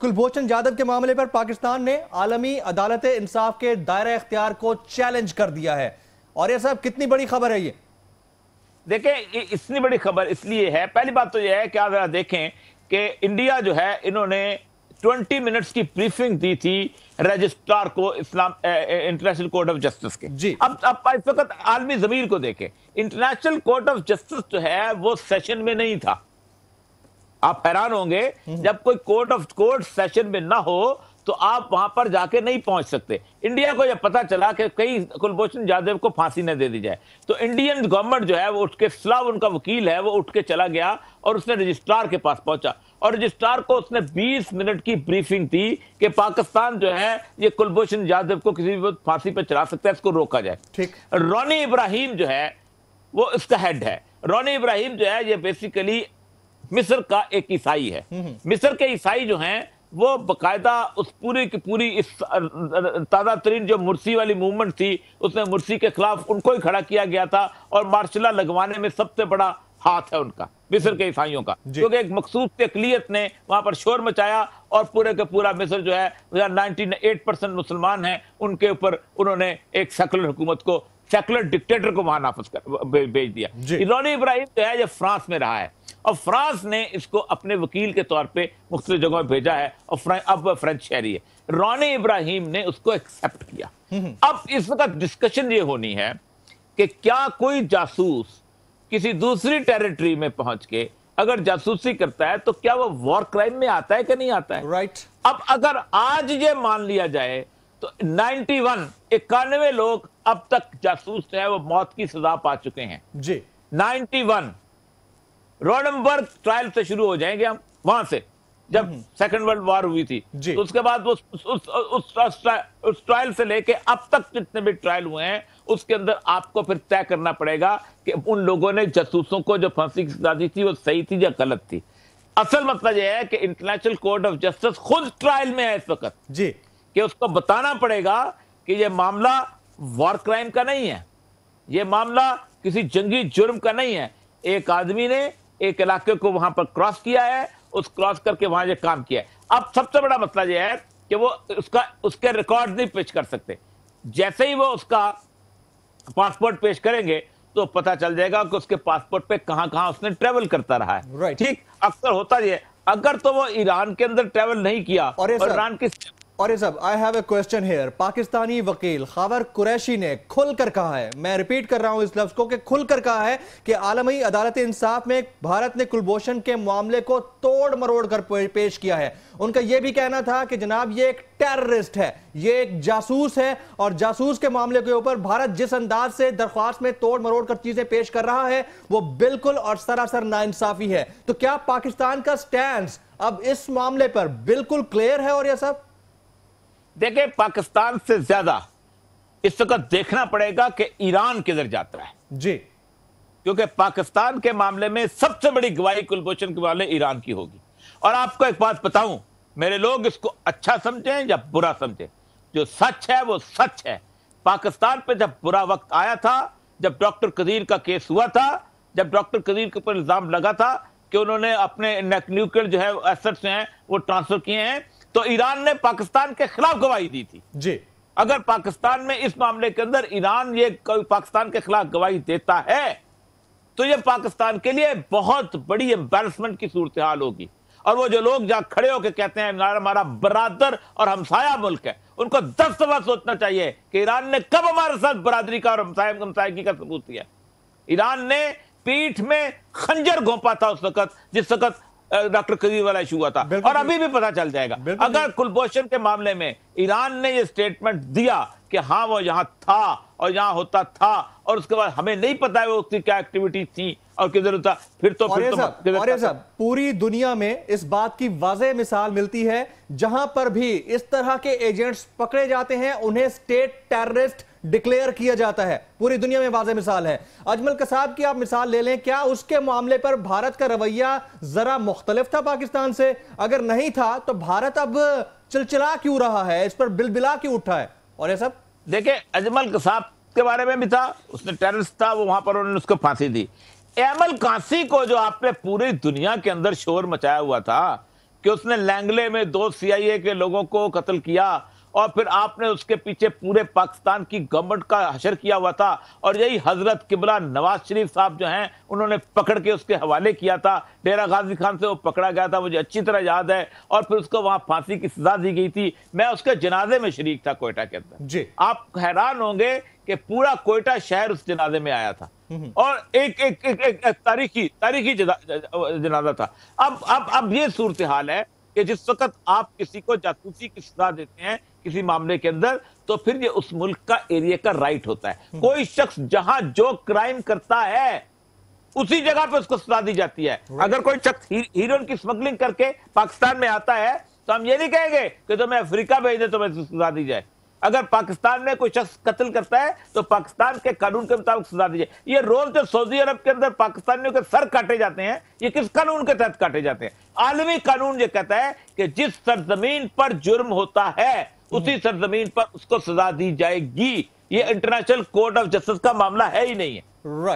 कुलभूषण जाधव के मामले पर पाकिस्तान ने आलमी अदालत इंसाफ के दायरा इख्तियार को चैलेंज कर दिया है। और ये सब कितनी बड़ी खबर है? ये देखें, इतनी बड़ी खबर इसलिए है, पहली बात तो ये है कि आप जरा देखें कि इंडिया जो है, इन्होंने 20 मिनट्स की ब्रीफिंग दी थी रजिस्ट्रार को इंटरनेशनल कोर्ट ऑफ जस्टिस के। जी। अब इस वक्त आलमी ज़मीर को देखें, इंटरनेशनल कोर्ट ऑफ जस्टिस जो है वो सेशन में नहीं था। आप हैरान होंगे, जब कोई कोर्ट सेशन में ना हो तो आप वहां पर जाके नहीं पहुंच सकते। इंडिया को जब पता चला कि कहीं कुलभूषण जाधव को फांसी न दे दी जाए, तो इंडियन गवर्नमेंट जो है वो उठ के, सलाह उनका वकील है वो उठ के चला गया और उसने रजिस्ट्रार के पास पहुंचा और रजिस्ट्रार को उसने 20 मिनट की ब्रीफिंग दी कि पाकिस्तान जो है ये कुलभूषण जाधव को किसी भी फांसी पर चढ़ा सकता है, इसको रोका जाए। ठीक। रॉनी इब्राहिम जो है वो इसका हेड है। रॉनी इब्राहिम जो है ये बेसिकली मिस्र का एक ईसाई है। मिस्र के ईसाई जो हैं वो बकायदा उस पूरी की पूरी इस ताज़ा तरीन जो मुर्सी वाली मूवमेंट थी, उसमें मुर्सी के खिलाफ उनको ही खड़ा किया गया था और मार्शल लगवाने में सबसे बड़ा हाथ है उनका, मिस्र के ईसाइयों का, क्योंकि एक मखसूस अक़लियत ने वहां पर शोर मचाया और पूरे के पूरा मिस्र जो है 98% मुसलमान हैं, उनके ऊपर उन्होंने एक सेकुलर हुकूमत को, सेकुलर डिक्टेटर को वहां नाफिज कर भेज दिया। रॉनी इब्राहिम जो है ये फ्रांस में रहा है और फ्रांस ने इसको अपने वकील के तौर पे मुख्तलिफ जगहों में भेजा है और अब फ्रेंच शहरी है। रॉनी इब्राहिम ने उसको एक्सेप्ट किया। अब इस वक्त डिस्कशन ये होनी है कि क्या कोई जासूस किसी दूसरी टेरिटरी में पहुंच के अगर जासूसी करता है तो क्या वो वॉर क्राइम में आता है कि नहीं आता है? राइट। अब अगर आज ये मान लिया जाए तो 91 लोग अब तक जासूस जो है वो मौत की सजा पा चुके हैं जी। 91 रोडनबर्ग ट्रायल से शुरू हो जाएंगे हम, वहां से जब सेकंड वर्ल्ड वॉर हुई थी, तो उसके बाद उस ट्रायल से लेके अब तक जितने भी ट्रायल हुए हैं उसके अंदर आपको फिर तय करना पड़ेगा कि उन लोगों ने जासूसों को जो फांसी की सजा दी थी वो सही थी या गलत थी। असल मतलब यह है कि इंटरनेशनल कोर्ट ऑफ जस्टिस खुद ट्रायल में है इस वक्त जी, कि उसको बताना पड़ेगा कि यह मामला वॉर क्राइम का नहीं है, यह मामला किसी जंगी जुर्म का नहीं है। एक आदमी ने एक इलाके को वहां पर क्रॉस किया है, उस क्रॉस करके वहां ये काम किया है। अब सबसे बड़ा मसला यह है कि वो उसके रिकॉर्ड नहीं पेश कर सकते। जैसे ही वो उसका पासपोर्ट पेश करेंगे तो पता चल जाएगा कि उसके पासपोर्ट पे कहां कहां उसने ट्रेवल करता रहा है। ठीक, अक्सर होता है अगर तो वो ईरान के अंदर ट्रेवल नहीं किया और ईरान की और ये सब, I have a question here. Pakistani वकील खावर कुरैशी ने खुलकर कहा है, मैं रिपीट कर रहा हूं इस लफ्ज को, कि खुलकर कहा है कि आलमी अदालत इंसाफ में भारत ने कुलभूषण के मामले को तोड़ मरोड़ कर पेश किया है। उनका यह भी कहना था कि जनाब ये एक टेररिस्ट है, ये एक जासूस है और जासूस के मामले के ऊपर भारत जिस अंदाज से दरख्वास्त में तोड़ मरोड़ कर चीजें पेश कर रहा है वो बिल्कुल और सरासर नाइंसाफी है। तो क्या पाकिस्तान का स्टैंड अब इस मामले पर बिल्कुल क्लियर है? और यह सब देखिए, पाकिस्तान से ज्यादा इस वक्त देखना पड़ेगा कि ईरान किधर जाता है जी, क्योंकि पाकिस्तान के मामले में सबसे बड़ी गवाही कुलभूषण के मामले ईरान की होगी। और आपको एक बात बताऊं, मेरे लोग इसको अच्छा समझें या बुरा समझें, जो सच है वो सच है। पाकिस्तान पे जब बुरा वक्त आया था, जब डॉक्टर कदीर का केस हुआ था, जब डॉक्टर कदीर के ऊपर इल्जाम लगा था कि उन्होंने अपने न्यूक्लियर जो है एसेट्स हैं वो ट्रांसफर किए हैं, तो ईरान ने पाकिस्तान के खिलाफ गवाही दी थी जी। अगर पाकिस्तान में इस मामले के अंदर ईरान ये पाकिस्तान के खिलाफ गवाही देता है तो ये पाकिस्तान के लिए बहुत बड़ी एम्बैरसमेंट की सूरत हाल होगी। और वो जो लोग जहां खड़े होकर कहते हैं हमारा बरादर और हमसाया मुल्क है, उनको 10 दफा सोचना चाहिए कि ईरान ने कब हमारे साथ बरादरी का और हमसायगी का सबूत दिया। ईरान ने पीठ में खंजर घोंपा था उस वक्त जिस वक्त डॉक्टर कदीर वाला इशू हुआ था, और अभी भी पता चल जाएगा। अगर कुलभूषण के मामले में ईरान ने ये स्टेटमेंट दिया कि हाँ वो यहां था और यहां होता था और उसके बाद हमें नहीं पता है वो उसकी क्या एक्टिविटी थी और किधर था, फिर पूरी दुनिया में इस बात की वाज़ेह मिसाल मिलती है, जहां पर भी इस तरह के एजेंट्स पकड़े जाते हैं उन्हें स्टेट टेररिस्ट डिक्लेयर किया जाता है। पूरी दुनिया में वाज़ेह मिसाल है। अजमल कसाब की आप मिसाल ले लें, क्या उसके मामले पर भारत का रवैया जरा मुख्तलिफ था पाकिस्तान से? अगर नहीं था तो भारत अब चिलचिला क्यों रहा है, इस पर बिलबिला क्यों उठा है? और ये सब देखिए, अजमल कसाब के बारे में भी था, उसने टेररिस्ट था, वो वहां पर उन्होंने उसको फांसी दी। एमल कासी को जो आपने पूरी दुनिया के अंदर शोर मचाया हुआ था کہ اس نے لینگلے میں 2 CIA کے لوگوں کو قتل کیا اور پھر آپ نے اس کے پیچھے پورے پاکستان کی گورنمنٹ کا حشر کیا ہوا تھا اور یہی حضرت قبلہ نواز شریف صاحب جو ہیں انہوں نے پکڑ کے اس کے حوالے کیا تھا. ڈیرہ غازی خان سے وہ پکڑا گیا تھا, مجھے اچھی طرح یاد ہے, اور پھر اس کو وہاں پھانسی کی سزا دی گئی تھی. میں اس کے جنازے میں شریک تھا کوئٹہ کے اندر جی. آپ حیران ہوں گے کہ پورا کوئٹہ شہر اس جنازے میں آیا تھا اور ایک تاریخی جنازہ تھا. اب یہ صورتحال ہے کہ جس وقت آپ کسی کو جاسوسی کی سزا دیتے ہیں کسی معاملے کے اندر تو پھر یہ اس ملک کا ایریا کا رائٹ ہوتا ہے. کوئی شخص جہاں جو کرائم کرتا ہے اسی جگہ پہ اس کو سزا دی جاتی ہے. اگر کوئی شخص ہیروئن کی سمگلنگ کر کے پاکستان میں آتا ہے تو ہم یہ نہیں کہیں گے کہ تمہیں افریقہ بھیج دے تمہیں سزا دی جائے. اگر پاکستان میں کوئی شخص قتل کرتا ہے تو پاکستان کے قانون کے مطابق سزا دی جائے. یہ روز جو سعودی عرب کے اندر پاکستانیوں کے سر کاٹے جاتے ہیں یہ کس قانون کے تحت کاٹے جاتے ہیں؟ عالمی قانون یہ کہتا ہے کہ جس سرزمین پر جرم ہوتا ہے اسی سرزمین پر اس کو سزا دی جائے گی. یہ انٹرنیشنل کورٹ آف جسٹس کا معاملہ ہے ہی نہیں ہے.